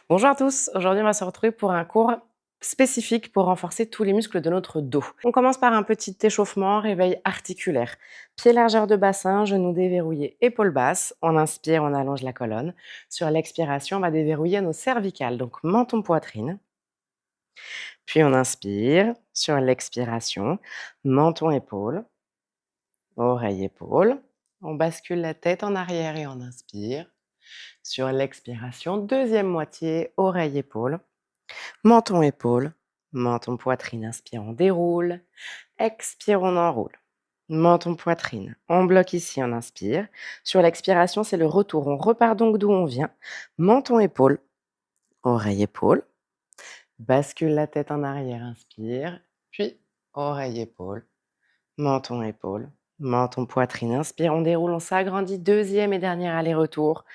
Bonjour à tous, aujourd'hui on va se retrouver pour un cours spécifique pour renforcer tous les muscles de notre dos. On commence par un petit échauffement, réveil articulaire. Pieds largeur de bassin, genoux déverrouillés, épaules basses. On inspire, on allonge la colonne. Sur l'expiration, on va déverrouiller nos cervicales, donc menton poitrine. Puis on inspire, sur l'expiration, menton épaule, oreille épaule. On bascule la tête en arrière et on inspire. Sur l'expiration, deuxième moitié, oreille épaule. Menton, épaule, menton, poitrine, inspire, on déroule, expire, on enroule. Menton, poitrine, on bloque ici, on inspire. Sur l'expiration, c'est le retour, on repart donc d'où on vient. Menton, épaule, oreille, épaule. Bascule la tête en arrière, inspire, puis oreille, épaule, menton, épaule, menton, poitrine, inspire, on déroule, on s'agrandit, deuxième et dernier aller-retour.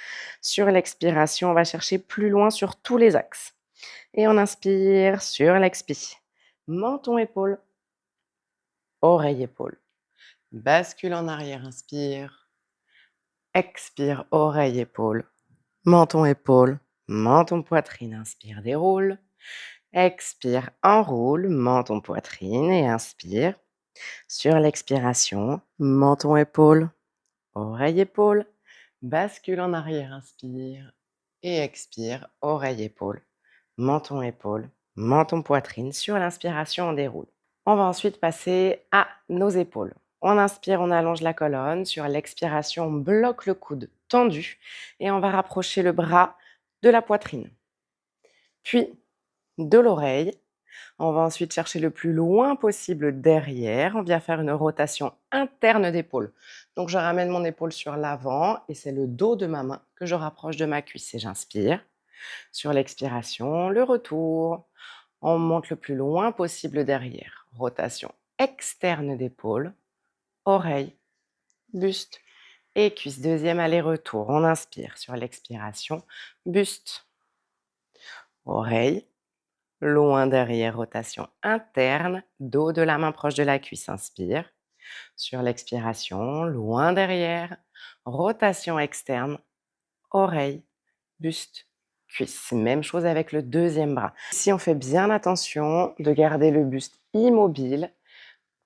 Sur l'expiration, on va chercher plus loin sur tous les axes. Et on inspire sur l'expi. Menton, épaule, oreille, épaule. Bascule en arrière, inspire. Expire, oreille, épaule. Menton, épaule. Menton, poitrine, inspire, déroule. Expire, enroule, menton, poitrine et inspire. Sur l'expiration, menton, épaule, oreille, épaule. Bascule en arrière, inspire. Et expire, oreille, épaule. Menton, épaule, menton, poitrine. Sur l'inspiration, on déroule. On va ensuite passer à nos épaules. On inspire, on allonge la colonne. Sur l'expiration, on bloque le coude tendu et on va rapprocher le bras de la poitrine. Puis, de l'oreille. On va ensuite chercher le plus loin possible derrière. On vient faire une rotation interne d'épaule. Donc, je ramène mon épaule sur l'avant et c'est le dos de ma main que je rapproche de ma cuisse et j'inspire. Sur l'expiration, le retour. On monte le plus loin possible derrière. Rotation externe d'épaule, oreille, buste et cuisse. Deuxième aller-retour. On inspire sur l'expiration. Buste, oreille, loin derrière. Rotation interne, dos de la main proche de la cuisse. Inspire. Sur l'expiration, loin derrière. Rotation externe, oreille, buste, cuisse. Même chose avec le deuxième bras. Ici, on fait bien attention de garder le buste immobile,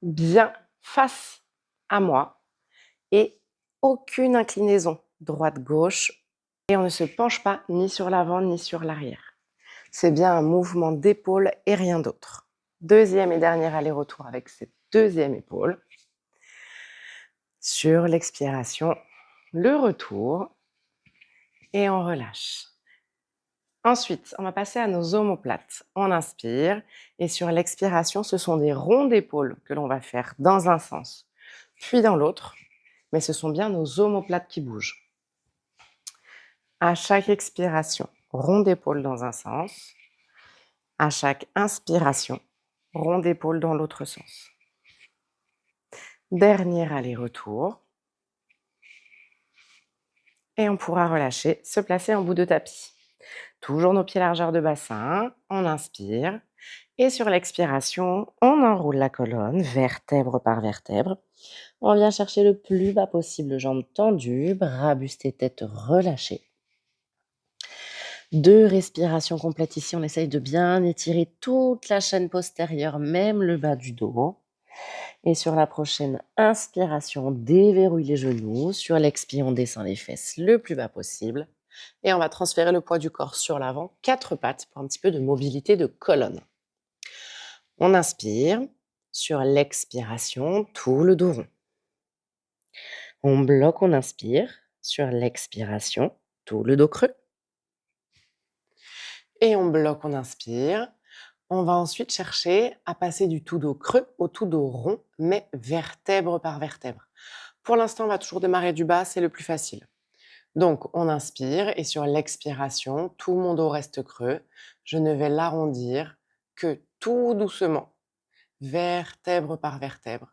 bien face à moi et aucune inclinaison droite-gauche. Et on ne se penche pas ni sur l'avant ni sur l'arrière. C'est bien un mouvement d'épaule et rien d'autre. Deuxième et dernier aller-retour avec cette deuxième épaule. Sur l'expiration, le retour et on relâche. Ensuite, on va passer à nos omoplates. On inspire et sur l'expiration, ce sont des ronds d'épaules que l'on va faire dans un sens, puis dans l'autre, mais ce sont bien nos omoplates qui bougent. À chaque expiration, rond d'épaule dans un sens. À chaque inspiration, rond d'épaule dans l'autre sens. Dernier aller-retour. Et on pourra relâcher, se placer en bout de tapis. Toujours nos pieds largeur de bassin, on inspire et sur l'expiration, on enroule la colonne, vertèbre par vertèbre. On vient chercher le plus bas possible, jambes tendues, bras, buste et tête relâchés. 2 respirations complètes ici, on essaye de bien étirer toute la chaîne postérieure, même le bas du dos. Et sur la prochaine inspiration, on déverrouille les genoux. Sur l'expire, on descend les fesses le plus bas possible. Et on va transférer le poids du corps sur l'avant, 4 pattes pour un petit peu de mobilité de colonne. On inspire. Sur l'expiration, tout le dos rond. On bloque, on inspire. Sur l'expiration, tout le dos creux. Et on bloque, on inspire. On va ensuite chercher à passer du tout dos creux au tout dos rond, mais vertèbre par vertèbre. Pour l'instant, on va toujours démarrer du bas, c'est le plus facile. Donc, on inspire et sur l'expiration, tout mon dos reste creux. Je ne vais l'arrondir que tout doucement, vertèbre par vertèbre.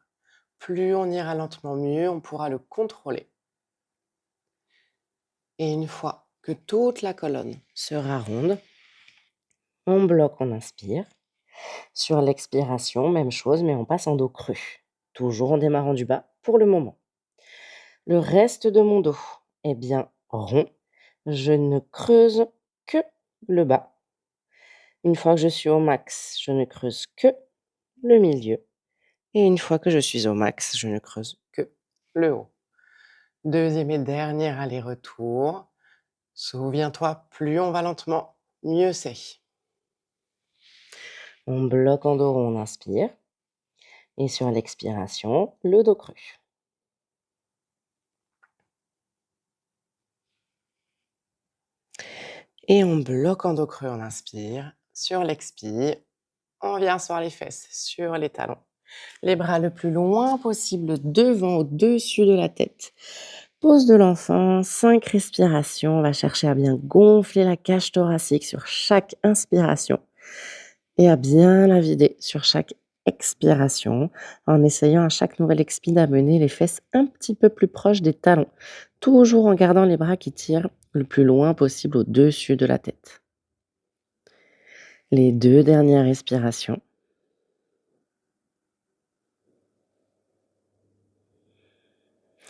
Plus on ira lentement, mieux on pourra le contrôler. Et une fois que toute la colonne sera ronde, on bloque, on inspire. Sur l'expiration, même chose, mais on passe en dos creux. Toujours en démarrant du bas pour le moment. Le reste de mon dos est bien rond. Je ne creuse que le bas. Une fois que je suis au max, je ne creuse que le milieu. Et une fois que je suis au max, je ne creuse que le haut. Deuxième et dernier aller-retour. Souviens-toi, plus on va lentement, mieux c'est. On bloque en dos rond, on inspire. Et sur l'expiration, le dos creux. Et on bloque en dos creux, on inspire. Sur l'expire, on vient asseoir les fesses sur les talons. Les bras le plus loin possible devant, au-dessus de la tête. Pose de l'enfant, 5 respirations. On va chercher à bien gonfler la cage thoracique sur chaque inspiration et à bien la vider sur chaque expiration en essayant à chaque nouvelle expire d'amener les fesses un petit peu plus proches des talons, toujours en gardant les bras qui tirent le plus loin possible au-dessus de la tête. Les 2 dernières respirations.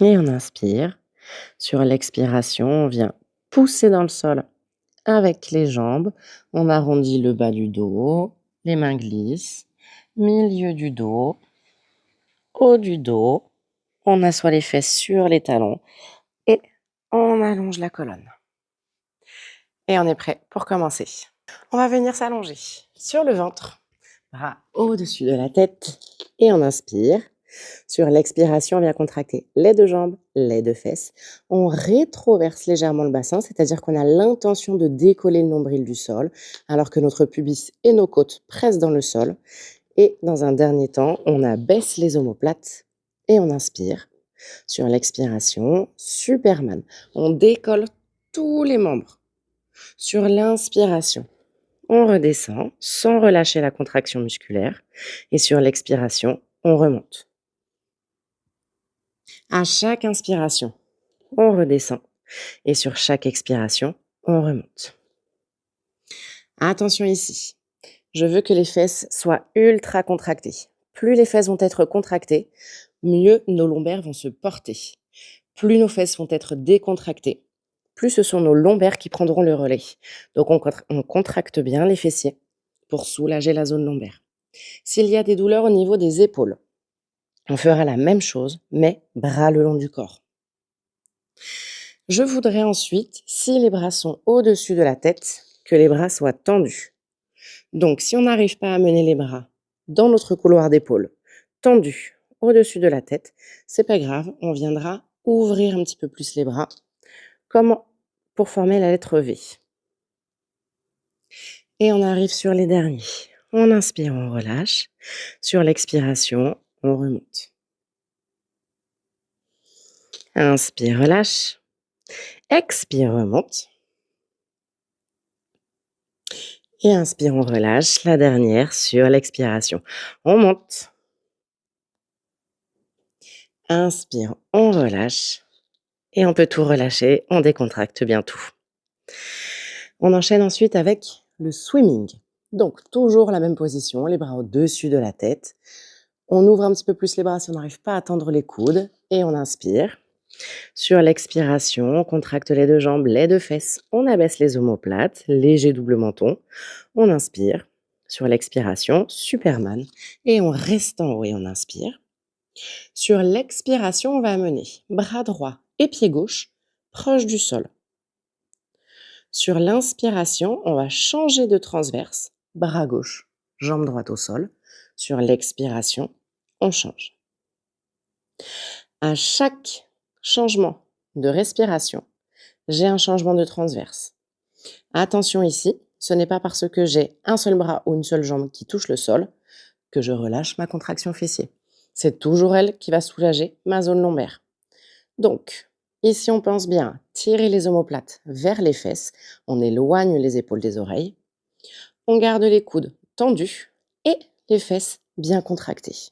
Et on inspire. Sur l'expiration, on vient pousser dans le sol avec les jambes. On arrondit le bas du dos, les mains glissent, milieu du dos, haut du dos. On assoit les fesses sur les talons et on allonge la colonne. Et on est prêt pour commencer. On va venir s'allonger sur le ventre, bras au-dessus de la tête et on inspire. Sur l'expiration, on vient contracter les 2 jambes, les 2 fesses. On rétroverse légèrement le bassin, c'est-à-dire qu'on a l'intention de décoller le nombril du sol, alors que notre pubis et nos côtes pressent dans le sol. Et dans un dernier temps, on abaisse les omoplates et on inspire. Sur l'expiration, Superman. On décolle tous les membres. Sur l'inspiration, on redescend sans relâcher la contraction musculaire. Et sur l'expiration, on remonte. À chaque inspiration, on redescend. Et sur chaque expiration, on remonte. Attention ici. Je veux que les fesses soient ultra contractées. Plus les fesses vont être contractées, mieux nos lombaires vont se porter. Plus nos fesses vont être décontractées, plus ce sont nos lombaires qui prendront le relais. Donc on contracte bien les fessiers pour soulager la zone lombaire. S'il y a des douleurs au niveau des épaules, on fera la même chose, mais bras le long du corps. Je voudrais ensuite, si les bras sont au-dessus de la tête, que les bras soient tendus. Donc, si on n'arrive pas à mener les bras dans notre couloir d'épaule, tendus au-dessus de la tête, c'est pas grave, on viendra ouvrir un petit peu plus les bras, comme pour former la lettre V. Et on arrive sur les derniers. On inspire, on relâche. Sur l'expiration, on remonte. Inspire, relâche. Expire, remonte. Et inspire, on relâche. La dernière sur l'expiration. On monte. Inspire, on relâche. Et on peut tout relâcher, on décontracte bien tout. On enchaîne ensuite avec le swimming. Donc, toujours la même position, les bras au-dessus de la tête. On ouvre un petit peu plus les bras si on n'arrive pas à tendre les coudes. Et on inspire. Sur l'expiration, on contracte les 2 jambes, les 2 fesses. On abaisse les omoplates, léger double menton. On inspire. Sur l'expiration, Superman. Et on reste en haut et on inspire. Sur l'expiration, on va amener bras droit et pied gauche proche du sol. Sur l'inspiration, on va changer de transverse, bras gauche, jambe droite au sol. Sur l'expiration, on change. À chaque changement de respiration, j'ai un changement de transverse. Attention ici, ce n'est pas parce que j'ai un seul bras ou une seule jambe qui touche le sol que je relâche ma contraction fessier. C'est toujours elle qui va soulager ma zone lombaire. Donc, ici on pense bien tirer les omoplates vers les fesses, on éloigne les épaules des oreilles, on garde les coudes tendus et les fesses bien contractées.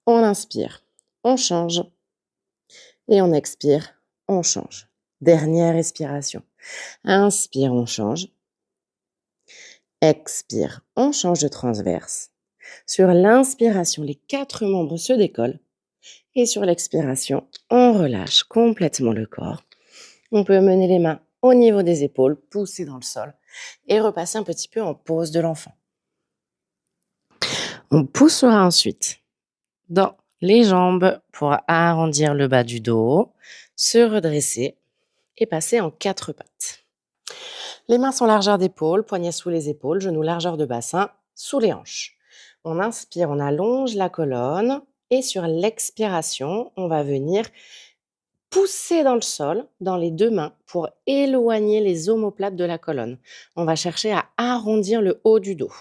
On inspire, on change et on expire, on change. Dernière respiration. Inspire, on change. Expire, on change de transverse. Sur l'inspiration, les 4 membres se décollent. Et sur l'expiration, on relâche complètement le corps. On peut mener les mains au niveau des épaules, pousser dans le sol et repasser un petit peu en pose de l'enfant. On poussera ensuite dans les jambes pour arrondir le bas du dos, se redresser et passer en 4 pattes. Les mains sont largeur d'épaule, poignets sous les épaules, genoux largeur de bassin, sous les hanches. On inspire, on allonge la colonne et sur l'expiration, on va venir pousser dans le sol, dans les 2 mains, pour éloigner les omoplates de la colonne. On va chercher à arrondir le haut du dos.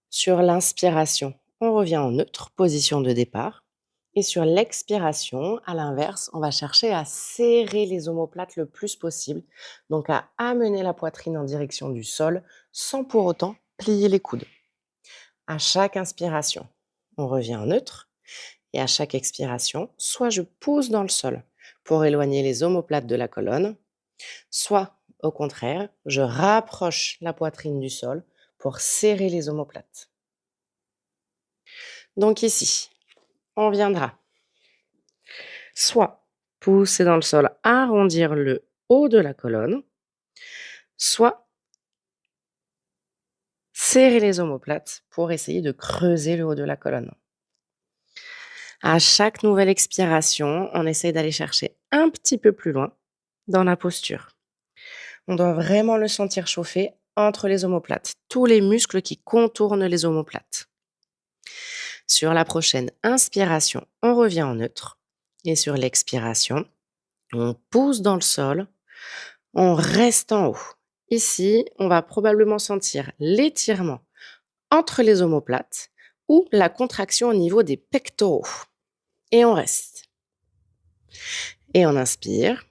Sur l'inspiration, on revient en neutre, position de départ. Et sur l'expiration, à l'inverse, on va chercher à serrer les omoplates le plus possible, donc à amener la poitrine en direction du sol sans pour autant plier les coudes. À chaque inspiration, on revient en neutre et à chaque expiration, soit je pousse dans le sol pour éloigner les omoplates de la colonne, soit au contraire, je rapproche la poitrine du sol pour serrer les omoplates. Donc ici, on viendra soit pousser dans le sol, arrondir le haut de la colonne, soit serrer les omoplates pour essayer de creuser le haut de la colonne. À chaque nouvelle expiration, on essaye d'aller chercher un petit peu plus loin dans la posture. On doit vraiment le sentir chauffer entre les omoplates, tous les muscles qui contournent les omoplates. Sur la prochaine inspiration, on revient en neutre. Et sur l'expiration, on pousse dans le sol, on reste en haut. Ici, on va probablement sentir l'étirement entre les omoplates ou la contraction au niveau des pectoraux. Et on reste. Et on inspire.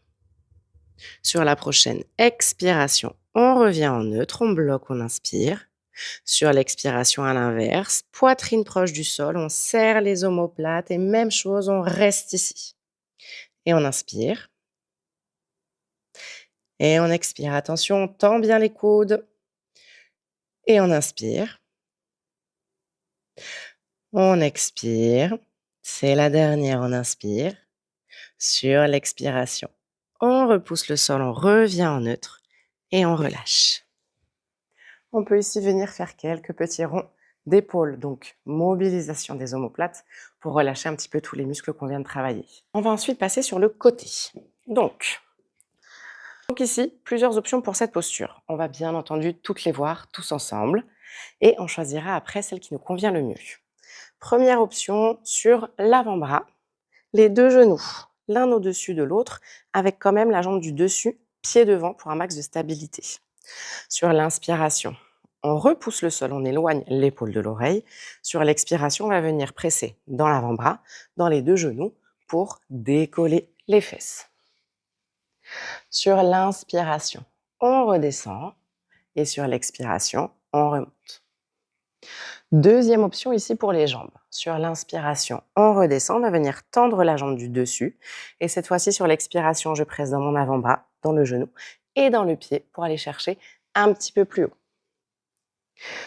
Sur la prochaine expiration, on revient en neutre, on bloque, on inspire. Sur l'expiration à l'inverse, poitrine proche du sol, on serre les omoplates et même chose, on reste ici. Et on inspire. Et on expire. Attention, on tend bien les coudes. Et on inspire. On expire. C'est la dernière, on inspire. Sur l'expiration, on repousse le sol, on revient en neutre et on relâche. On peut ici venir faire quelques petits ronds d'épaules, donc mobilisation des omoplates pour relâcher un petit peu tous les muscles qu'on vient de travailler. On va ensuite passer sur le côté. Donc ici, plusieurs options pour cette posture. On va bien entendu toutes les voir tous ensemble et on choisira après celle qui nous convient le mieux. Première option sur l'avant-bras, les 2 genoux, l'un au-dessus de l'autre, avec quand même la jambe du dessus, pied devant pour un max de stabilité. Sur l'inspiration, on repousse le sol, on éloigne l'épaule de l'oreille. Sur l'expiration, on va venir presser dans l'avant-bras, dans les 2 genoux, pour décoller les fesses. Sur l'inspiration, on redescend et sur l'expiration, on remonte. Deuxième option ici pour les jambes. Sur l'inspiration, on redescend, on va venir tendre la jambe du dessus. Et cette fois-ci, sur l'expiration, je presse dans mon avant-bras, dans le genou et dans le pied pour aller chercher un petit peu plus haut.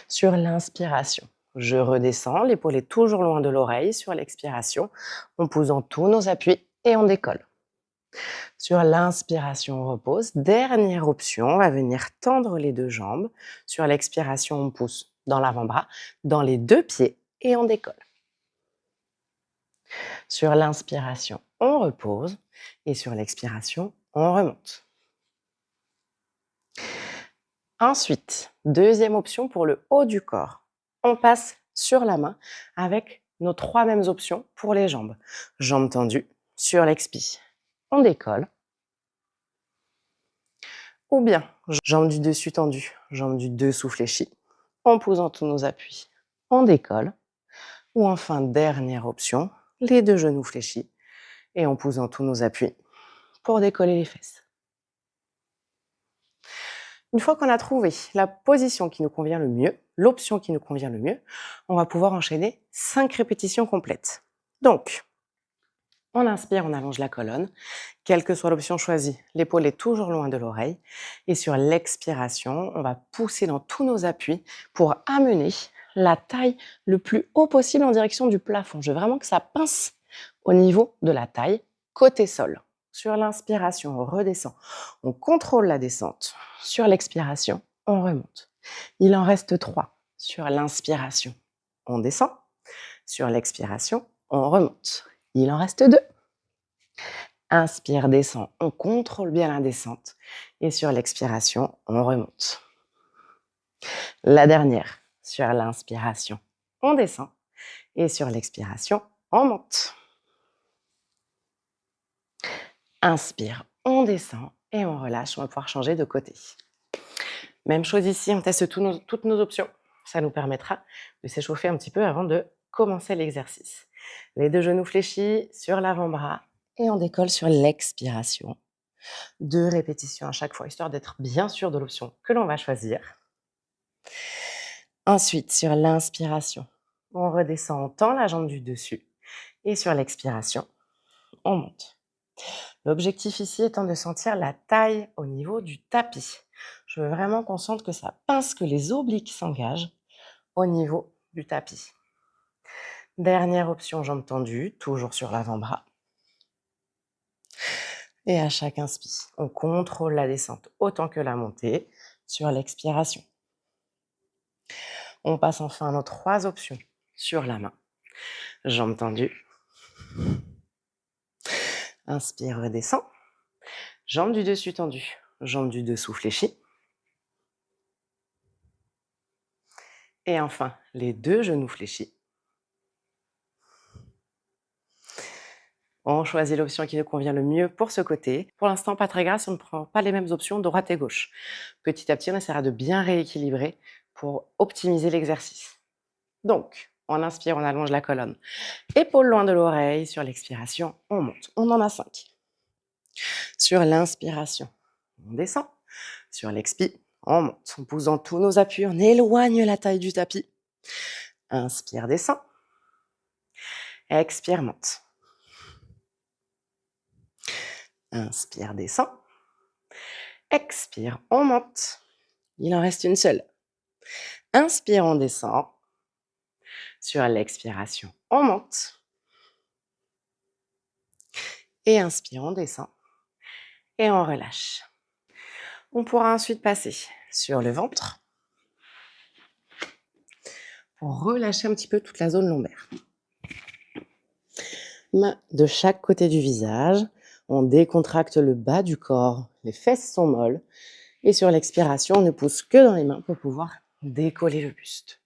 Sur l'inspiration, je redescends, l'épaule est toujours loin de l'oreille. Sur l'expiration, on pousse dans tous nos appuis et on décolle. Sur l'inspiration, on repose. Dernière option, on va venir tendre les 2 jambes. Sur l'expiration, on pousse dans l'avant-bras, dans les 2 pieds et on décolle. Sur l'inspiration, on repose et sur l'expiration, on remonte. Ensuite, deuxième option pour le haut du corps. On passe sur la main avec nos 3 mêmes options pour les jambes. Jambes tendues, sur l'expi, on décolle. Ou bien, jambes du dessus tendues, jambes du dessous fléchies. On pousse dans tous nos appuis, on décolle. Ou enfin, dernière option, les 2 genoux fléchis et on pousse dans tous nos appuis pour décoller les fesses. Une fois qu'on a trouvé la position qui nous convient le mieux, l'option qui nous convient le mieux, on va pouvoir enchaîner 5 répétitions complètes. Donc, on inspire, on allonge la colonne. Quelle que soit l'option choisie, l'épaule est toujours loin de l'oreille. Et sur l'expiration, on va pousser dans tous nos appuis pour amener la taille le plus haut possible en direction du plafond. Je veux vraiment que ça pince au niveau de la taille, côté sol. Sur l'inspiration, on redescend. On contrôle la descente. Sur l'expiration, on remonte. Il en reste 3. Sur l'inspiration, on descend. Sur l'expiration, on remonte. Il en reste 2. Inspire, descend. On contrôle bien la descente. Et sur l'expiration, on remonte. La dernière. Sur l'inspiration, on descend. Et sur l'expiration, on monte. Inspire, on descend et on relâche. On va pouvoir changer de côté. Même chose ici, on teste toutes nos options. Ça nous permettra de s'échauffer un petit peu avant de commencer l'exercice. Les 2 genoux fléchis sur l'avant-bras et on décolle sur l'expiration. 2 répétitions à chaque fois, histoire d'être bien sûr de l'option que l'on va choisir. Ensuite, sur l'inspiration, on redescend, on tend la jambe du dessus. Et sur l'expiration, on monte. L'objectif ici étant de sentir la taille au niveau du tapis. Je veux vraiment qu'on sente que ça pince, que les obliques s'engagent au niveau du tapis. Dernière option, jambes tendues, toujours sur l'avant-bras. Et à chaque inspire, on contrôle la descente autant que la montée sur l'expiration. On passe enfin à nos 3 options sur la main. Jambes tendues. Inspire, redescend. Jambes du dessus tendues, jambes du dessous fléchies. Et enfin, les 2 genoux fléchis. On choisit l'option qui nous convient le mieux pour ce côté. Pour l'instant, pas très grave si on ne prend pas les mêmes options droite et gauche. Petit à petit, on essaiera de bien rééquilibrer pour optimiser l'exercice. Donc, on inspire, on allonge la colonne. Épaules loin de l'oreille. Sur l'expiration, on monte. On en a 5. Sur l'inspiration, on descend. Sur l'expi, on monte. En posant tous nos appuis, on éloigne la taille du tapis. Inspire, descend. Expire, monte. Inspire, descend. Expire, on monte. Il en reste une seule. Inspire, on descend. Sur l'expiration, on monte. Et inspire, on descend. Et on relâche. On pourra ensuite passer sur le ventre pour relâcher un petit peu toute la zone lombaire. Main de chaque côté du visage. On décontracte le bas du corps. Les fesses sont molles. Et sur l'expiration, on ne pousse que dans les mains pour pouvoir décoller le buste.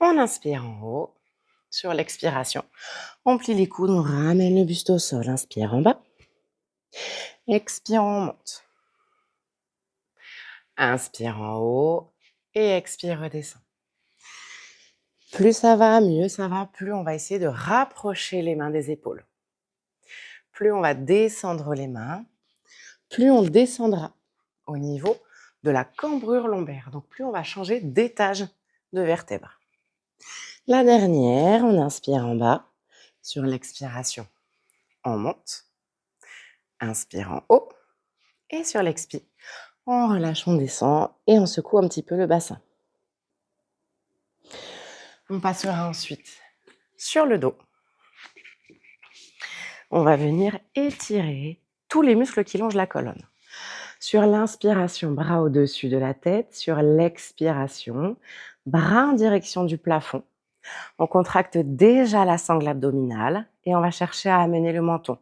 On inspire en haut. Sur l'expiration, on plie les coudes, on ramène le buste au sol. Inspire en bas. Expire, on monte. Inspire en haut. Et expire, redescend. Plus ça va, mieux ça va. Plus on va essayer de rapprocher les mains des épaules. Plus on va descendre les mains, plus on descendra au niveau de la cambrure lombaire. Donc plus on va changer d'étage de vertèbre. La dernière, on inspire en bas. Sur l'expiration, on monte. Inspire en haut. Et sur l'expi, on relâche, on descend et on secoue un petit peu le bassin. On passera ensuite sur le dos. On va venir étirer tous les muscles qui longent la colonne. Sur l'inspiration, bras au-dessus de la tête. Sur l'expiration, bras en direction du plafond. On contracte déjà la sangle abdominale et on va chercher à amener le menton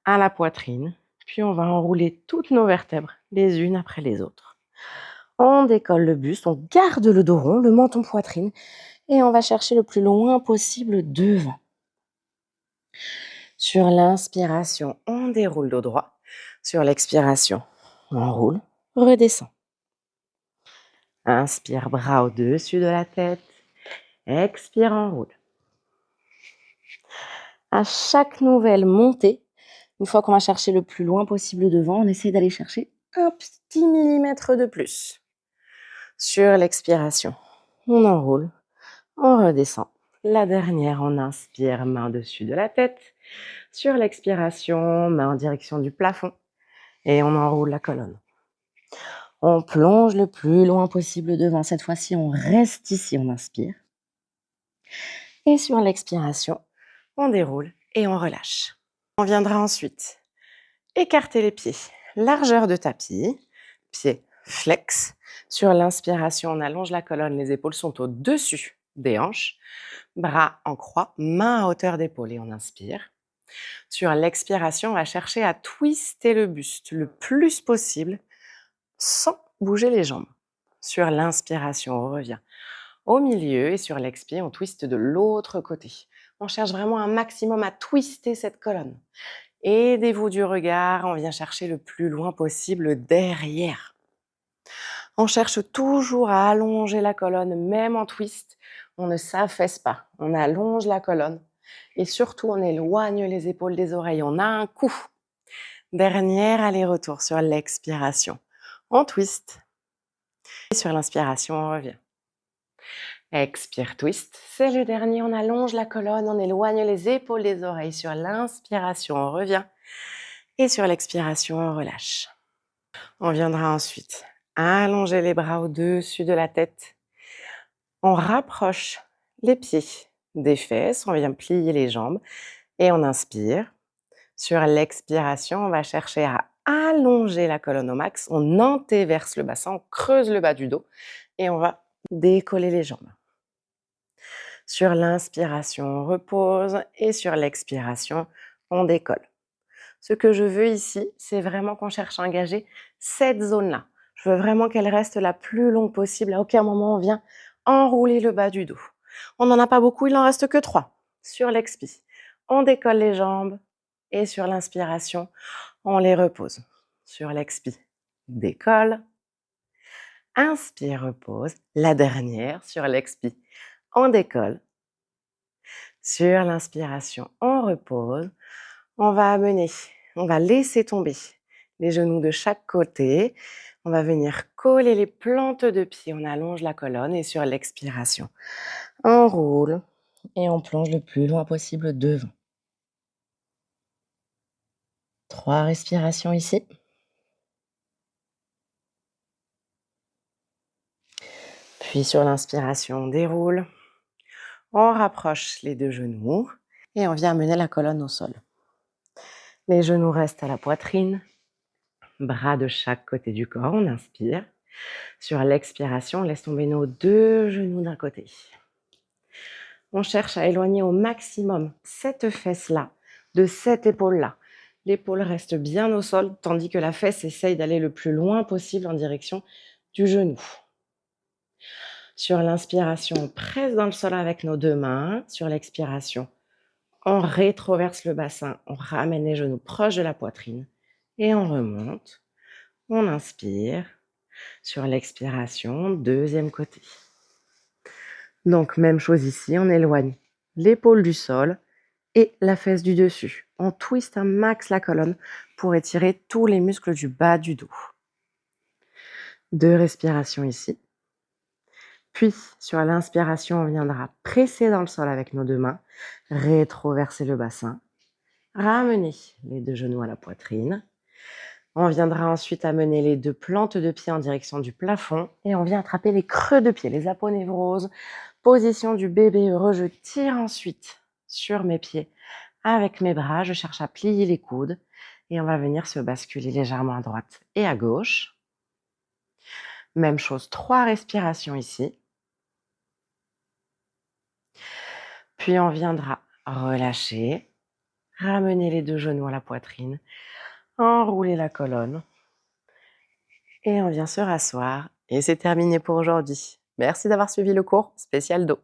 à la poitrine. Puis on va enrouler toutes nos vertèbres les unes après les autres. On décolle le buste, on garde le dos rond, le menton poitrine et on va chercher le plus loin possible devant. Sur l'inspiration, on déroule dos droit. Sur l'expiration, on roule, redescend. Inspire, bras au-dessus de la tête. Expire, enroule. À chaque nouvelle montée, une fois qu'on va chercher le plus loin possible devant, on essaie d'aller chercher un petit millimètre de plus. Sur l'expiration, on enroule, on redescend. La dernière, on inspire, main au-dessus de la tête. Sur l'expiration, main en direction du plafond. Et on enroule la colonne. On plonge le plus loin possible devant. Cette fois-ci, on reste ici, on inspire. Et sur l'expiration, on déroule et on relâche. On viendra ensuite Écartez les pieds. Largeur de tapis. Pieds flex. Sur l'inspiration, on allonge la colonne, les épaules sont au-dessus des hanches. Bras en croix, main à hauteur d'épaule et on inspire. Sur l'expiration, on va chercher à twister le buste le plus possible sans bouger les jambes. Sur l'inspiration, on revient au milieu et sur l'expire, on twiste de l'autre côté. On cherche vraiment un maximum à twister cette colonne. Aidez-vous du regard, on vient chercher le plus loin possible derrière. On cherche toujours à allonger la colonne, même en twist. On ne s'affaisse pas, on allonge la colonne. Et surtout, on éloigne les épaules des oreilles. On a un coup. Dernier aller-retour sur l'expiration. On twist. Et sur l'inspiration, on revient. Expire, twist. C'est le dernier. On allonge la colonne, on éloigne les épaules des oreilles. Sur l'inspiration, on revient. Et sur l'expiration, on relâche. On viendra ensuite allonger les bras au-dessus de la tête. On rapproche les pieds des fesses. On vient plier les jambes. Et on inspire. Sur l'expiration, on va chercher à allonger la colonne au max. On antéverse le bassin, on creuse le bas du dos. Et on va décoller les jambes. Sur l'inspiration, on repose et sur l'expiration, on décolle. Ce que je veux ici, c'est vraiment qu'on cherche à engager cette zone-là. Je veux vraiment qu'elle reste la plus longue possible. À aucun moment, on vient enrouler le bas du dos. On n'en a pas beaucoup, il n'en reste que 3. Sur l'expi, on décolle les jambes et sur l'inspiration, on les repose. Sur l'expi, décolle. Inspire, repose. La dernière, sur l'expi, on décolle. Sur l'inspiration, on repose. On va amener, on va laisser tomber les genoux de chaque côté. On va venir coller les plantes de pied. On allonge la colonne et sur l'expiration, on roule et on plonge le plus loin possible devant. 3 respirations ici. Puis sur l'inspiration, on déroule. On rapproche les 2 genoux et on vient amener la colonne au sol. Les genoux restent à la poitrine. Bras de chaque côté du corps, on inspire. Sur l'expiration, on laisse tomber nos 2 genoux d'un côté. On cherche à éloigner au maximum cette fesse-là de cette épaule-là. L'épaule reste bien au sol, tandis que la fesse essaye d'aller le plus loin possible en direction du genou. Sur l'inspiration, on presse dans le sol avec nos 2 mains. Sur l'expiration, on rétroverse le bassin, on ramène les genoux proches de la poitrine et on remonte. On inspire. Sur l'expiration, deuxième côté. Donc, même chose ici, on éloigne l'épaule du sol et la fesse du dessus. On twiste un max la colonne pour étirer tous les muscles du bas du dos. 2 respirations ici. Puis, sur l'inspiration, on viendra presser dans le sol avec nos 2 mains, rétroverser le bassin, ramener les 2 genoux à la poitrine. On viendra ensuite amener les 2 plantes de pied en direction du plafond et on vient attraper les creux de pied, les aponevroses. Position du bébé heureux, je tire ensuite sur mes pieds avec mes bras, je cherche à plier les coudes et on va venir se basculer légèrement à droite et à gauche. Même chose, 3 respirations ici. Puis on viendra relâcher, ramener les 2 genoux à la poitrine, enrouler la colonne et on vient se rasseoir et c'est terminé pour aujourd'hui. Merci d'avoir suivi le cours spécial dos.